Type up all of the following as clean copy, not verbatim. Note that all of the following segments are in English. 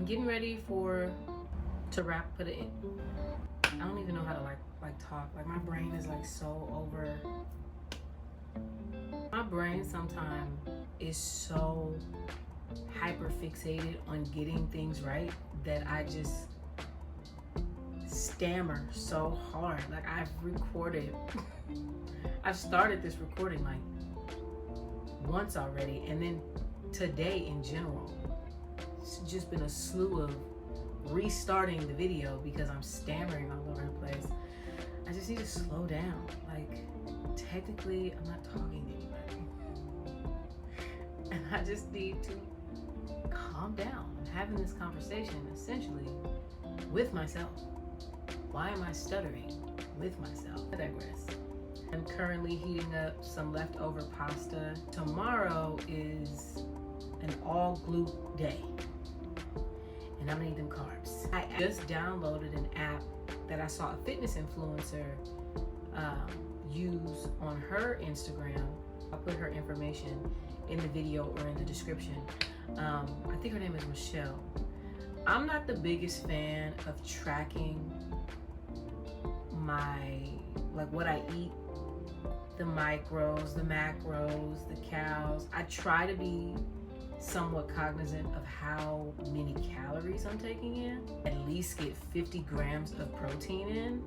getting ready to wrap, put it in. I don't even know how to like talk. Like my brain is like so over. My brain sometimes is so hyper fixated on getting things right that I just stammer so hard. Like I've started this recording like once already, and then today in general, it's just been a slew of restarting the video because I'm stammering all over the place. I just need to slow down. Like, technically, I'm not talking to anybody. And I just need to calm down. I'm having this conversation essentially with myself. Why am I stuttering with myself? I digress. I'm currently heating up some leftover pasta. Tomorrow is an all gluten day, and I'm gonna eat them carbs. I just downloaded an app that I saw a fitness influencer use on her Instagram. I'll put her information in the video or in the description. I think her name is Michelle. I'm not the biggest fan of tracking what I eat, the micros, the macros, the calories. I try to be somewhat cognizant of how many calories I'm taking in. At least get 50 grams of protein in,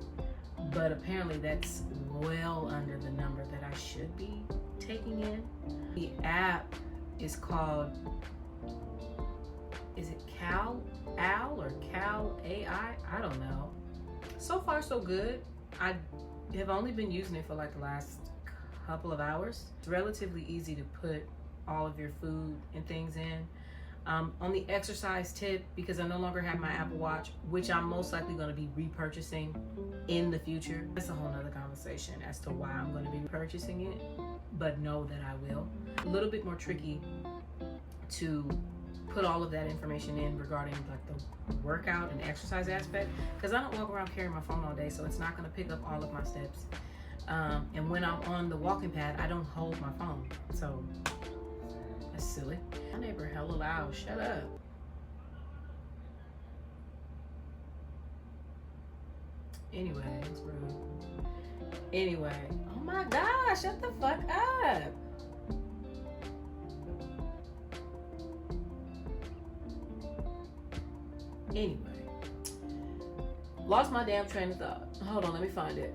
but apparently that's well under the number that I should be taking in. The app is called, is it Cal or Cal AI? I don't know. So far so good. I have only been using it for like the last couple of hours. It's relatively easy to put all of your food and things in. On the exercise tip, because I no longer have my Apple Watch, which I'm most likely going to be repurchasing in the future. That's a whole nother conversation as to why I'm going to be purchasing it, but know that I will. A little bit more tricky to put all of that information in regarding like the workout and exercise aspect, because I don't walk around carrying my phone all day, so it's not going to pick up all of my steps. And when I'm on the walking pad, I don't hold my phone, so that's silly. My neighbor hella loud. Shut up. Anyway, it's rude. Anyway, oh my gosh, shut the fuck up. Anyway, lost my damn train of thought. Hold on, let me find it.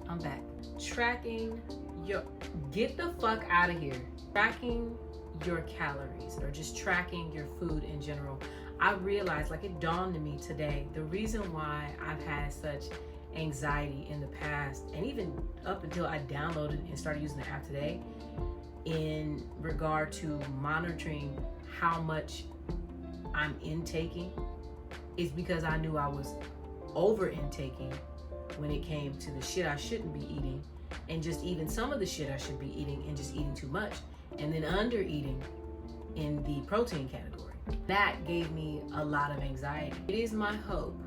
I'm back. Tracking your, get the fuck out of here. Tracking your calories or just tracking your food in general. I realized, like it dawned to me today, the reason why I've had such anxiety in the past, and even up until I downloaded and started using the app today, in regard to monitoring how much I'm intaking, is because I knew I was over intaking when it came to the shit I shouldn't be eating, and just even some of the shit I should be eating and just eating too much, and then under eating in the protein category. That gave me a lot of anxiety. It is my hope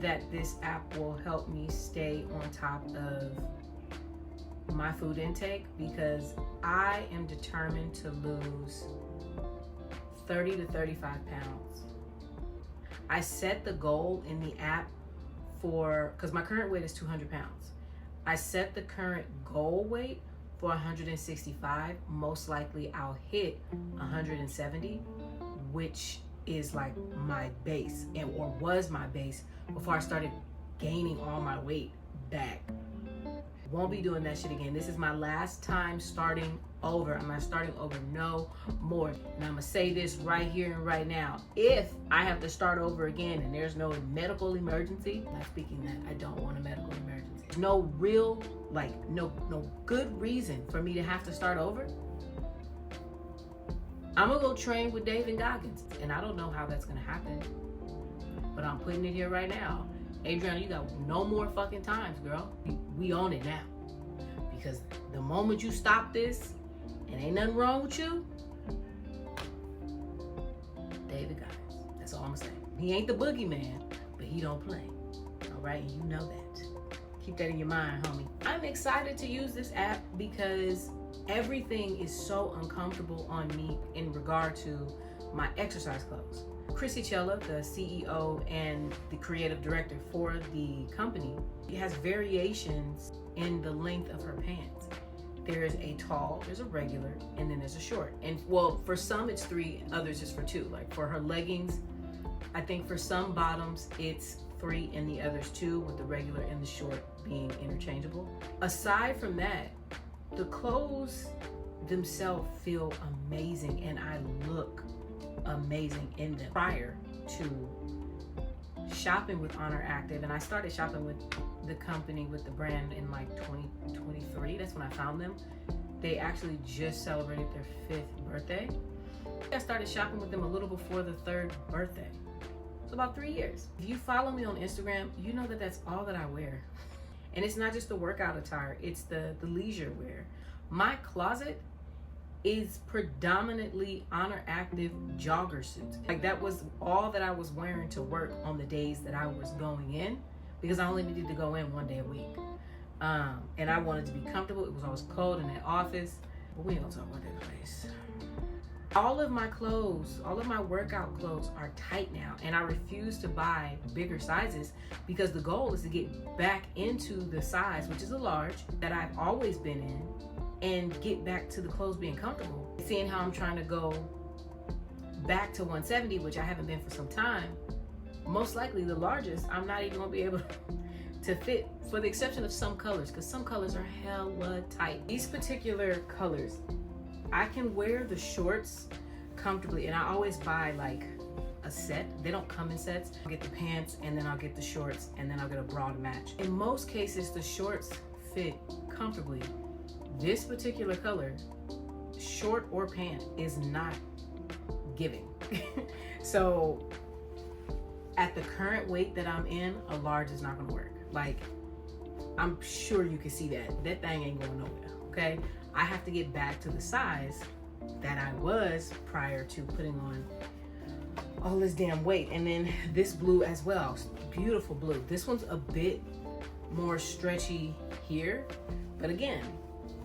that this app will help me stay on top of my food intake, because I am determined to lose 30 to 35 pounds. I set the goal in the app because my current weight is 200 pounds. I set the current goal weight for 165. Most likely I'll hit 170, which is like my base, or was my base before I started gaining all my weight back. Won't be doing that shit again. This is my last time starting over. I'm not starting over no more. And I'm gonna say this right here and right now. If I have to start over again and there's no medical emergency, not speaking that I don't want a medical emergency, no real, like no good reason for me to have to start over, I'm gonna go train with David Goggins. And I don't know how that's gonna happen, but I'm putting it here right now. Adriana, you got no more fucking times, girl. We own it now. Because the moment you stop this, and ain't nothing wrong with you, David Goggins. That's all I'm saying. He ain't the boogeyman, but he don't play. All right, you know that. Keep that in your mind, homie. I'm excited to use this app because everything is so uncomfortable on me in regard to my exercise clothes. Chrissy Chella, the CEO and the creative director for the company, has variations in the length of her pants. There's a tall, there's a regular, and then there's a short. And well, for some it's 3, others is for 2. Like for her leggings, I think for some bottoms it's 3 and the others 2, with the regular and the short being interchangeable. Aside from that, the clothes themselves feel amazing and I look amazing in them. Prior to shopping with Honor Active, and I started shopping with the company, with the brand in like 2023. That's when I found them. They actually just celebrated their 5th birthday. I started shopping with them a little before the 3rd birthday. So about 3 years. If you follow me on Instagram, you know that that's all that I wear. And it's not just the workout attire, it's the leisure wear. My closet is predominantly Honor Active jogger suits. Like that was all that I was wearing to work on the days that I was going in, because I only needed to go in 1 day a week. And I wanted to be comfortable. It was always cold in that office. But we ain't gonna talk about that place. All of my clothes, all of my workout clothes are tight now, and I refuse to buy bigger sizes because the goal is to get back into the size, which is a large, that I've always been in, and get back to the clothes being comfortable. Seeing how I'm trying to go back to 170, which I haven't been for some time, most likely the largest, I'm not even gonna be able to fit, for the exception of some colors, because some colors are hella tight. These particular colors, I can wear the shorts comfortably, and I always buy like a set. They don't come in sets. I'll get the pants, and then I'll get the shorts, and then I'll get a bra to match. In most cases, the shorts fit comfortably. This particular color, short or pant, is not giving. So at the current weight that I'm in, a large is not gonna work. Like, I'm sure you can see that. That thing ain't going nowhere, okay? I have to get back to the size that I was prior to putting on all this damn weight. And then this blue as well, beautiful blue. This one's a bit more stretchy here, but again,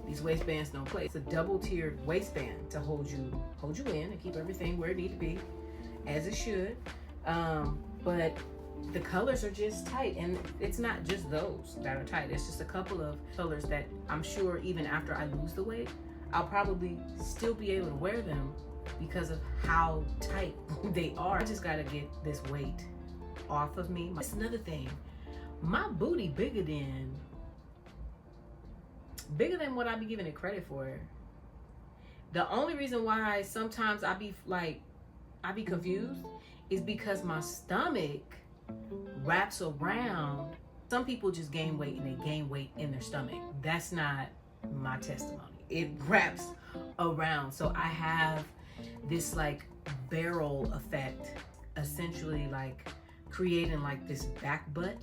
these waistbands don't play. It's a double-tiered waistband to hold you in and keep everything where it needs to be, as it should. But the colors are just tight, and it's not just those that are tight. It's just a couple of colors that I'm sure even after I lose the weight, I'll probably still be able to wear them because of how tight they are. I just gotta get this weight off of me. That's another thing. My booty bigger than what I be giving it credit for. The only reason why sometimes I be confused is because my stomach wraps around. Some people just gain weight and they gain weight in their stomach. That's not my testimony. It wraps around. So I have this like barrel effect, essentially like creating like this back butt.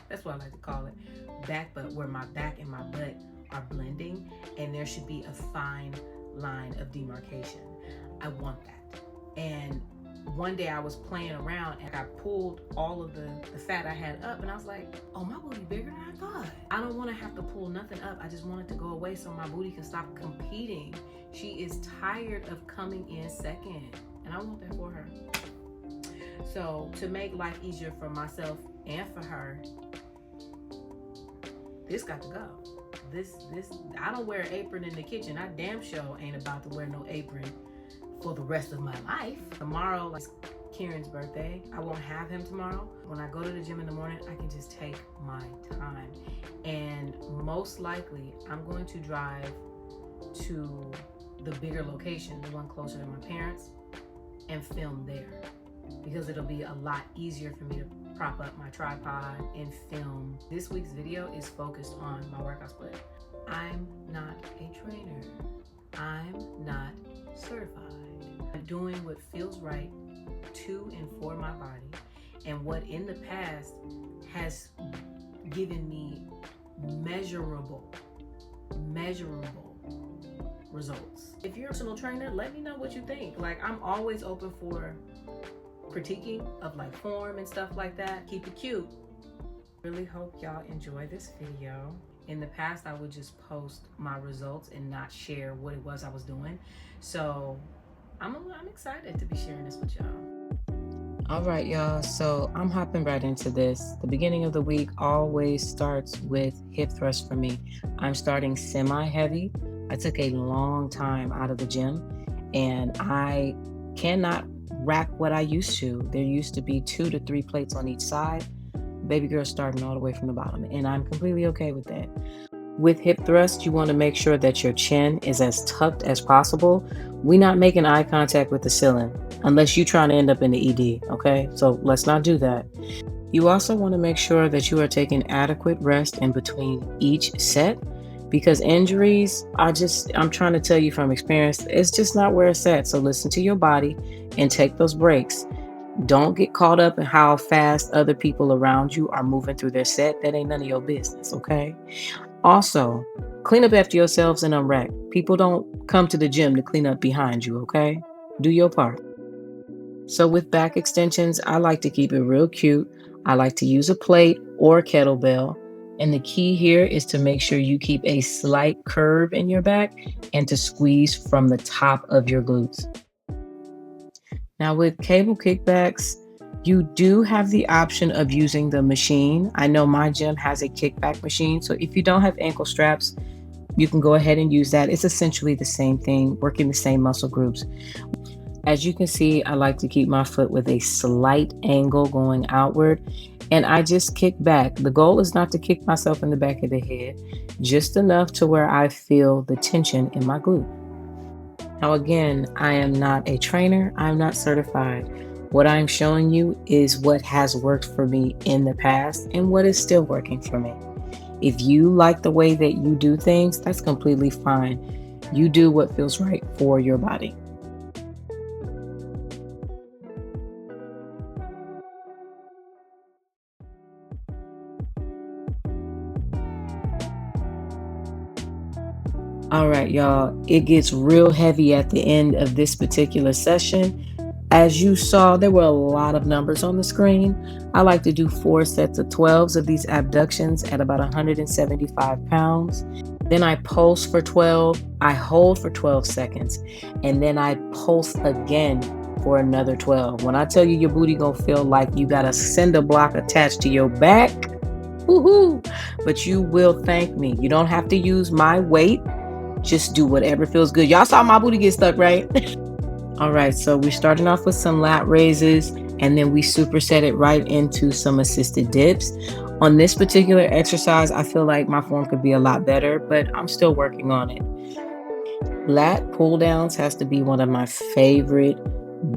That's what I like to call it, back butt, where my back and my butt are blending, and there should be a fine line of demarcation. I want that. And one day I was playing around and I pulled all of the fat I had up, and I was like, oh, my booty bigger than I thought. I don't want to have to pull nothing up. I just want it to go away so my booty can stop competing. She is tired of coming in second, and I want that for her. So to make life easier for myself and for her, this got to go. This I don't wear an apron in the kitchen. I damn sure ain't about to wear no apron for the rest of my life. Tomorrow is Kieran's birthday. I won't have him tomorrow. When I go to the gym in the morning, I can just take my time. And most likely, I'm going to drive to the bigger location, the one closer to my parents, and film there, because it'll be a lot easier for me to prop up my tripod and film. This week's video is focused on my workout split. I'm not a trainer. I'm not certified. I'm doing what feels right to and for my body, and what in the past has given me measurable results. If you're a personal trainer, let me know what you think. Like, I'm always open for critiquing of like form and stuff like that. Keep it cute. Really hope y'all enjoy this video, In the past, I would just post my results and not share what it was I was doing. So I'm excited to be sharing this with y'all. All right, y'all. So I'm hopping right into this. The beginning of the week always starts with hip thrust for me. I'm starting semi-heavy. I took a long time out of the gym, and I cannot rack what I used to. There used to be 2 to 3 plates on each side. Baby girl starting all the way from the bottom, and I'm completely okay with that. With hip thrust, you want to make sure that your chin is as tucked as possible. We're not making eye contact with the ceiling unless you're trying to end up in the ED, okay? So let's not do that. You also want to make sure that you are taking adequate rest in between each set, because injuries I'm trying to tell you from experience, it's just not where it's at. So listen to your body and take those breaks. Don't get caught up in how fast other people around you are moving through their set. That ain't none of your business, okay? Also, clean up after yourselves and unrack. People don't come to the gym to clean up behind you, okay? Do your part. So with back extensions, I like to keep it real cute. I like to use a plate or a kettlebell. And the key here is to make sure you keep a slight curve in your back and to squeeze from the top of your glutes. Now with cable kickbacks, you do have the option of using the machine. I know my gym has a kickback machine. So if you don't have ankle straps, you can go ahead and use that. It's essentially the same thing, working the same muscle groups. As you can see, I like to keep my foot with a slight angle going outward, and I just kick back. The goal is not to kick myself in the back of the head, just enough to where I feel the tension in my glute. Now again, I am not a trainer. I'm not certified. What I'm showing you is what has worked for me in the past and what is still working for me. If you like the way that you do things, that's completely fine. You do what feels right for your body. All right, y'all, it gets real heavy at the end of this particular session. As you saw, there were a lot of numbers on the screen. I like to do 4 sets of 12s of these abductions at about 175 pounds. Then I pulse for 12, I hold for 12 seconds, and then I pulse again for another 12. When I tell you your booty gonna feel like you got a cinder block attached to your back, woohoo! But you will thank me. You don't have to use my weight. Just do whatever feels good. Y'all saw my booty get stuck, right? All right, so we're starting off with some lat raises, and then we superset it right into some assisted dips. On this particular exercise, I feel like my form could be a lot better, but I'm still working on it. Lat pull downs has to be one of my favorite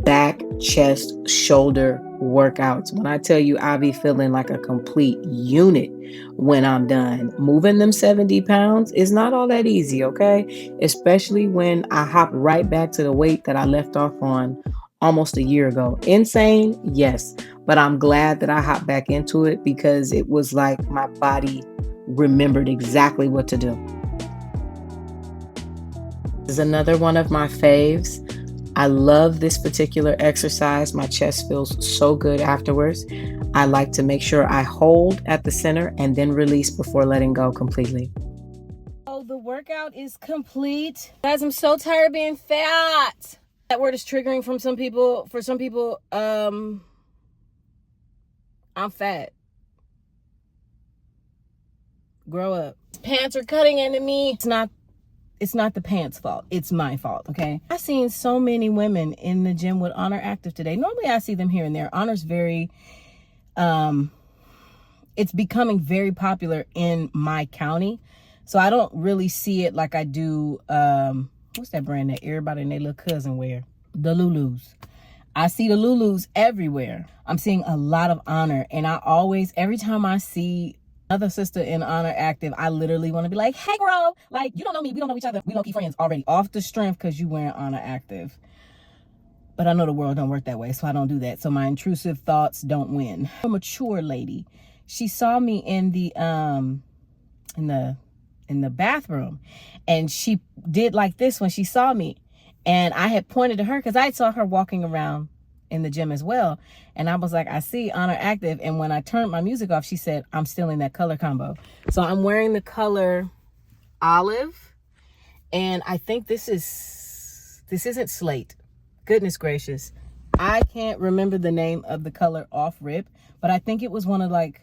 back, chest, shoulder workouts. When I tell you I be feeling like a complete unit when I'm done. Moving them 70 pounds is not all that easy, okay? Especially when I hop right back to the weight that I left off on almost a year ago. Insane? Yes. But I'm glad that I hopped back into it because it was like my body remembered exactly what to do. This is another one of my faves. I love this particular exercise. My chest feels so good afterwards. I like to make sure I hold at the center and then release before letting go completely. Oh, the workout is complete. Guys, I'm so tired of being fat. That word is triggering from some people. For some people, I'm fat. Grow up. Pants are cutting into me. It's not the pants fault. It's my fault, okay? I've seen so many women in the gym with Honor active today. Normally I see them here and there. Honor's very, it's becoming very popular in my county. So I don't really see it like I do, what's that brand that everybody and their little cousin wear? The Lulus. I see the Lulus everywhere. I'm seeing a lot of Honor, and I always, every time I see another sister in Honor active, I literally want to be like, hey girl, like, you don't know me, we don't know each other, we low-key friends already, off the strength because you wearing Honor active. But I know the world don't work that way, so I don't do that. So my intrusive thoughts don't win. A mature lady, she saw me in the bathroom, and she did like this when she saw me, and I had pointed to her because I saw her walking around in the gym as well. And I was like, I see Honor Active. And when I turned my music off, she said, I'm still in that color combo. So I'm wearing the color olive. And I think this isn't slate. Goodness gracious. I can't remember the name of the color off rip, but I think it was one of like,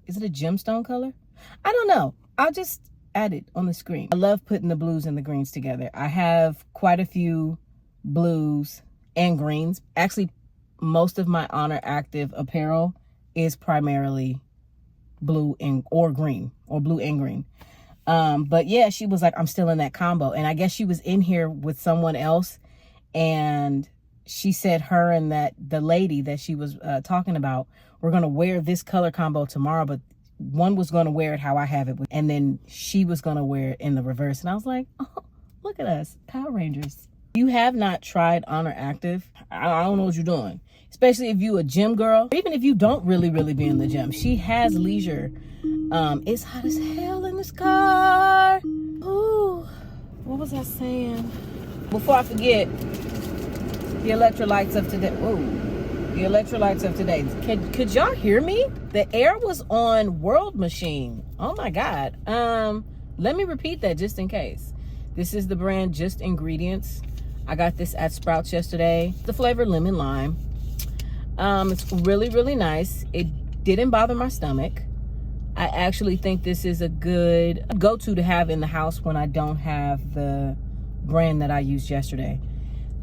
is it a gemstone color? I don't know. I'll just add it on the screen. I love putting the blues and the greens together. I have quite a few blues and greens. Actually, most of my Honor Active apparel is primarily blue or green, or blue and green. But yeah, she was like, I'm still in that combo. And I guess she was in here with someone else, and she said her and the lady that she was talking about were going to wear this color combo tomorrow, but one was going to wear it how I have it, and then she was going to wear it in the reverse. And I was like, oh, look at us, Power Rangers. You have not tried Honor Active, I don't know what you're doing, especially if you a gym girl, or even if you don't really be in the gym. She has leisure. It's hot as hell in this car. Ooh, what was I saying? Before I forget, the electrolytes of today. Ooh. The electrolytes of today. Could y'all hear me? The air was on World Machine. Oh my God. Let me repeat that just in case. This is the brand Just Ingredients. I got this at Sprouts yesterday. The flavor lemon lime. It's really nice. It didn't bother my stomach. I actually think this is a good go-to to have in the house when I don't have the brand that I used yesterday.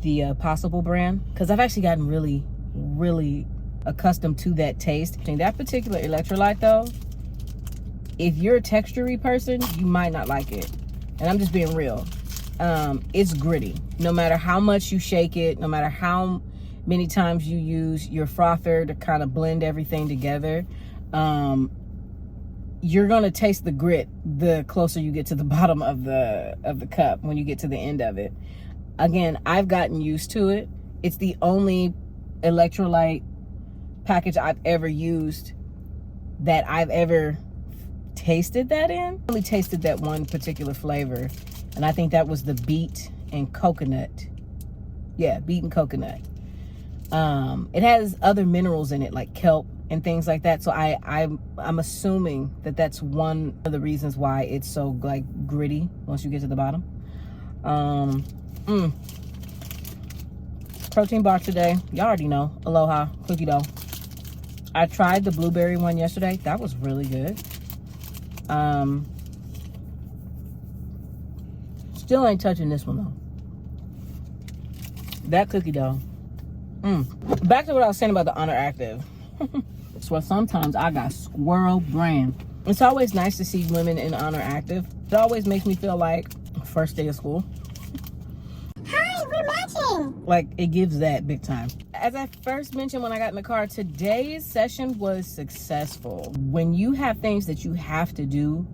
The Possible brand. Because I've actually gotten really accustomed to that taste. That particular electrolyte though, if you're a textury person, you might not like it. And I'm just being real. It's gritty. No matter how much you shake it, no matter how many times you use your frother to kind of blend everything together, you're gonna taste the grit the closer you get to the bottom of the cup, when you get to the end of it. Again, I've gotten used to it. It's the only electrolyte package I've ever used that I've ever tasted that in. I only tasted that one particular flavor, and I think that was the beet and coconut. Yeah, beet and coconut. It has other minerals in it, like kelp and things like that. So I'm assuming that that's one of the reasons why it's so like gritty once you get to the bottom. Protein bar today. Y'all already know. Aloha cookie dough. I tried the blueberry one yesterday. That was really good. Still ain't touching this one though. That cookie dough. Back to what I was saying about the Honor Active. So sometimes I got squirrel brain. It's always nice to see women in Honor Active. It always makes me feel like first day of school. Hi, we're matching. Like, it gives that big time. As I first mentioned when I got in the car, today's session was successful. When you have things that you have to do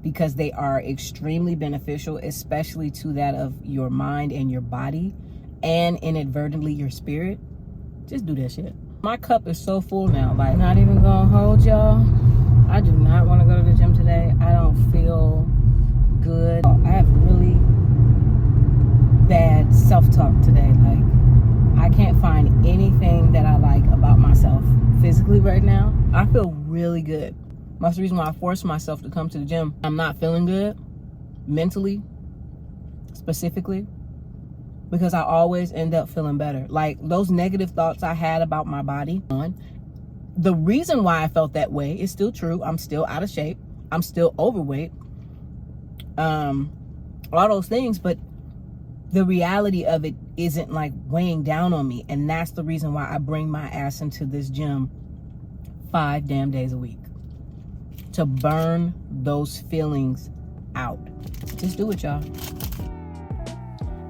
because they are extremely beneficial, especially to that of your mind and your body, and inadvertently your spirit, just do that shit. My cup is so full now, like, not even gonna hold y'all. I do not want to go to the gym today. I don't feel good. I have really bad self-talk today. Like, I can't find anything that I like about myself physically right now. I feel really good. That's the reason why I forced myself to come to the gym. I'm not feeling good mentally, specifically, because I always end up feeling better. Like, those negative thoughts I had about my body, the reason why I felt that way is still true. I'm still out of shape. I'm still overweight. All those things, but the reality of it isn't like weighing down on me. And that's the reason why I bring my ass into this gym 5 damn days a week, to burn those feelings out. Just do it, y'all.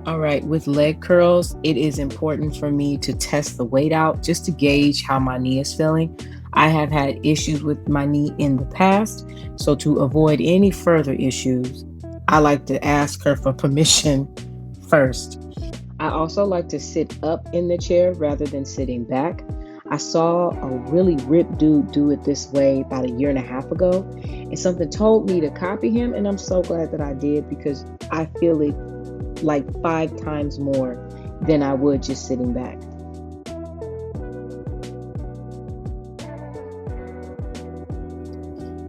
All right, with leg curls, it is important for me to test the weight out just to gauge how my knee is feeling. I have had issues with my knee in the past, so to avoid any further issues, I like to ask her for permission first. I also like to sit up in the chair rather than sitting back. I saw a really ripped dude do it this way about 1.5 years ago, and something told me to copy him, and I'm so glad that I did, because I feel it like 5 times more than I would just sitting back.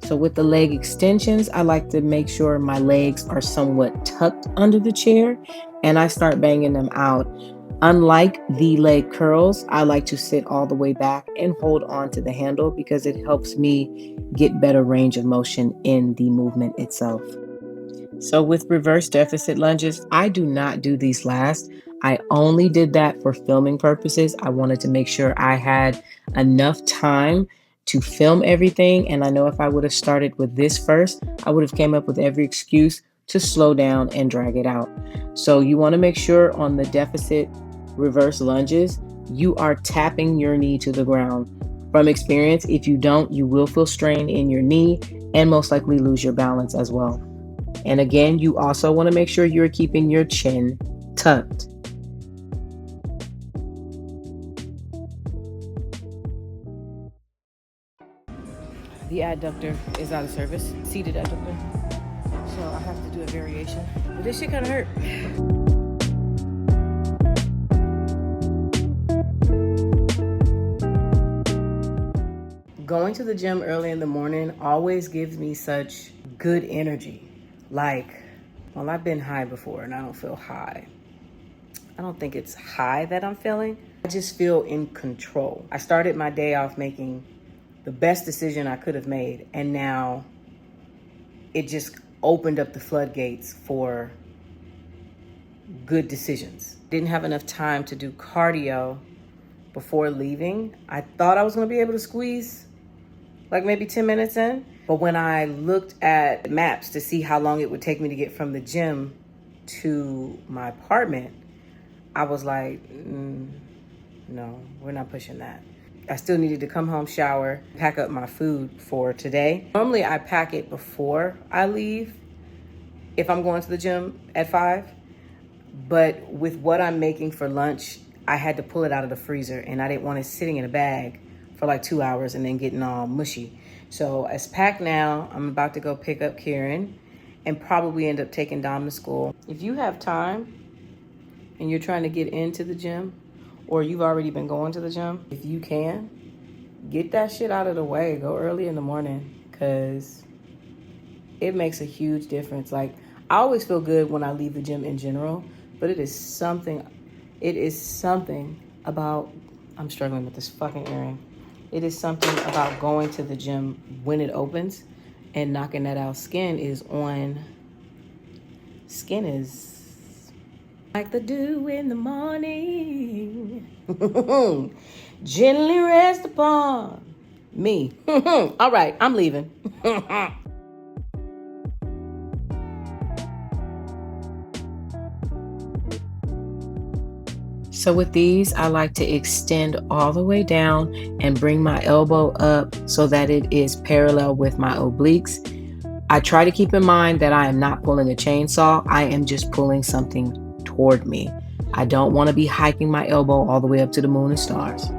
So with the leg extensions, I like to make sure my legs are somewhat tucked under the chair and I start banging them out. Unlike the leg curls, I like to sit all the way back and hold on to the handle because it helps me get better range of motion in the movement itself. So with reverse deficit lunges, I do not do these last. I only did that for filming purposes. I wanted to make sure I had enough time to film everything. And I know if I would have started with this first, I would have came up with every excuse to slow down and drag it out. So you want to make sure on the deficit reverse lunges, you are tapping your knee to the ground. From experience, if you don't, you will feel strain in your knee and most likely lose your balance as well. And again, you also want to make sure you're keeping your chin tucked. The adductor is out of service, seated adductor. So I have to do a variation. But this shit kind of hurt. Going to the gym early in the morning always gives me such good energy. Like, well, I've been high before and I don't feel high. I don't think it's high that I'm feeling. I just feel in control. I started my day off making the best decision I could have made. And now it just opened up the floodgates for good decisions. Didn't have enough time to do cardio before leaving. I thought I was gonna be able to squeeze like maybe 10 minutes in. But when I looked at maps to see how long it would take me to get from the gym to my apartment, I was like, no, we're not pushing that. I still needed to come home, shower, pack up my food for today. Normally I pack it before I leave if I'm going to the gym at 5. But with what I'm making for lunch, I had to pull it out of the freezer and I didn't want it sitting in a bag for like 2 hours and then getting all mushy. So it's packed now. I'm about to go pick up Kieran and probably end up taking Dom to school. If you have time and you're trying to get into the gym, or you've already been going to the gym, if you can, get that shit out of the way. Go early in the morning because it makes a huge difference. Like, I always feel good when I leave the gym in general, but it is something about, I'm struggling with this fucking earring. It is something about going to the gym when it opens and knocking that out. Skin is like the dew in the morning, gently rest upon me. All right, I'm leaving. So with these, I like to extend all the way down and bring my elbow up so that it is parallel with my obliques. I try to keep in mind that I am not pulling a chainsaw. I am just pulling something toward me. I don't want to be hiking my elbow all the way up to the moon and stars.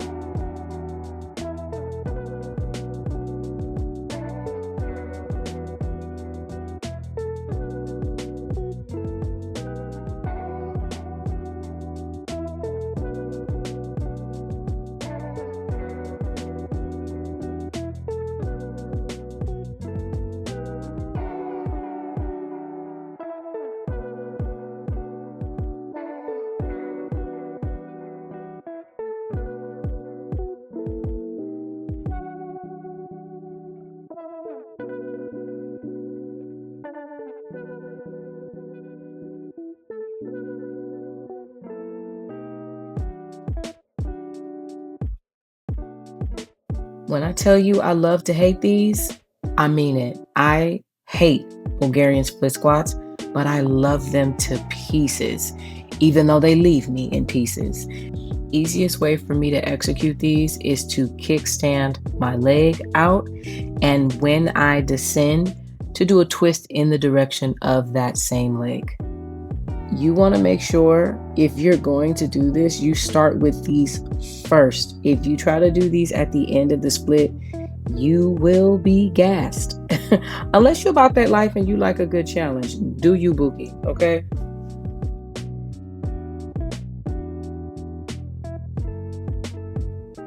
When I tell you I love to hate these, I mean it. I hate Bulgarian split squats, but I love them to pieces, even though they leave me in pieces. Easiest way for me to execute these is to kickstand my leg out, and when I descend, to do a twist in the direction of that same leg. You want to make sure if you're going to do this, you start with these first. If you try to do these at the end of the split, you will be gassed. Unless you're about that life and you like a good challenge. Do you, Bookie? Okay?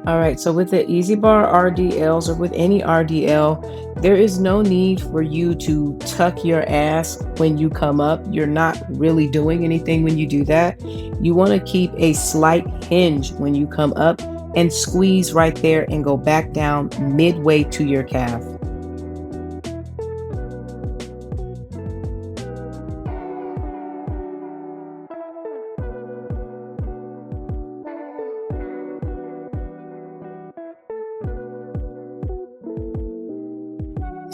All right, so with the Easy Bar RDLs or with any RDL, There is no need for you to tuck your ass when you come up. You're not really doing anything when you do that. You want to keep a slight hinge when you come up and squeeze right there and go back down midway to your calf.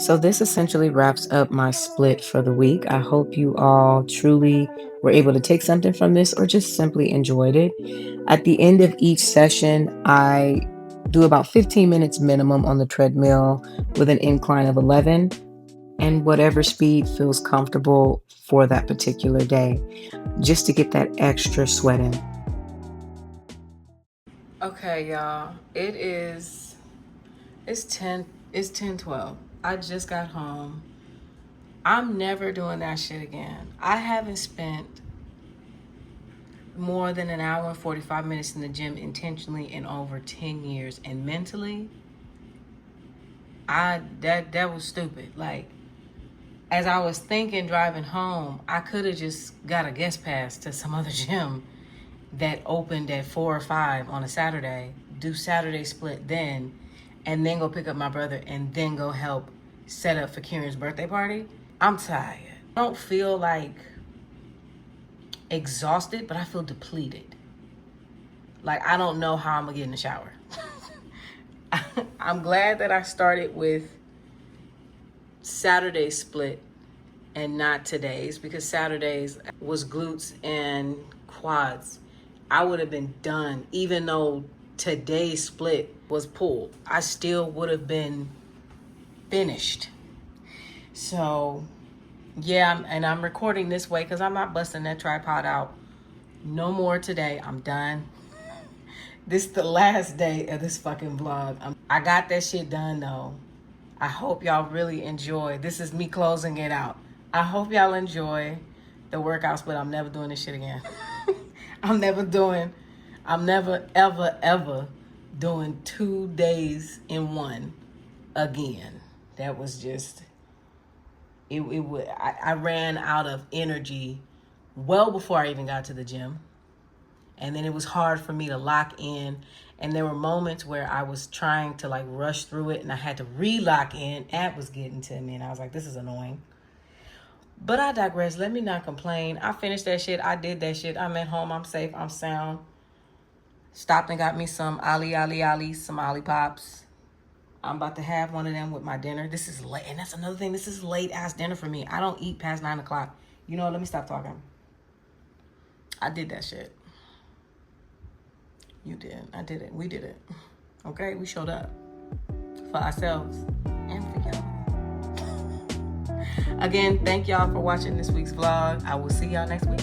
So this essentially wraps up my split for the week. I hope you all truly were able to take something from this or just simply enjoyed it. At the end of each session, I do about 15 minutes minimum on the treadmill with an incline of 11 and whatever speed feels comfortable for that particular day, just to get that extra sweat in. Okay, y'all. It's 10:12. I just got home. I'm never doing that shit again. I haven't spent more than an hour and 45 minutes in the gym intentionally in over 10 years. And mentally, that was stupid. Like, as I was thinking driving home, I could have just got a guest pass to some other gym that opened at 4 or 5 on a Saturday, do Saturday split then, and then go pick up my brother and then go help set up for Kieran's birthday party. I'm tired. I don't feel like exhausted, but I feel depleted. Like, I don't know how I'm gonna get in the shower. I'm glad that I started with Saturday split and not today's, because Saturdays was glutes and quads. I would have been done. Even though today's split was pulled, I still would have been finished. So yeah, and I'm recording this way because I'm not busting that tripod out no more today. I'm done. This is the last day of this fucking vlog. I got that shit done though. I hope y'all really enjoy. This is me closing it out. I hope y'all enjoy the workouts, but I'm never doing this shit again. I'm never ever doing 2 days in one again. That was just, I ran out of energy well before I even got to the gym. And then it was hard for me to lock in. And there were moments where I was trying to like rush through it and I had to re-lock in. That was getting to me and I was like, this is annoying. But I digress. Let me not complain. I finished that shit. I did that shit. I'm at home. I'm safe. I'm sound. Stopped and got me some some Olippops. I'm about to have one of them with my dinner. This is late. And that's another thing. This is late ass dinner for me. I don't eat past 9 o'clock. You know what? Let me stop talking. I did that shit. You did. I did it. We did it. Okay? We showed up for ourselves and for y'all. Again, thank y'all for watching this week's vlog. I will see y'all next week.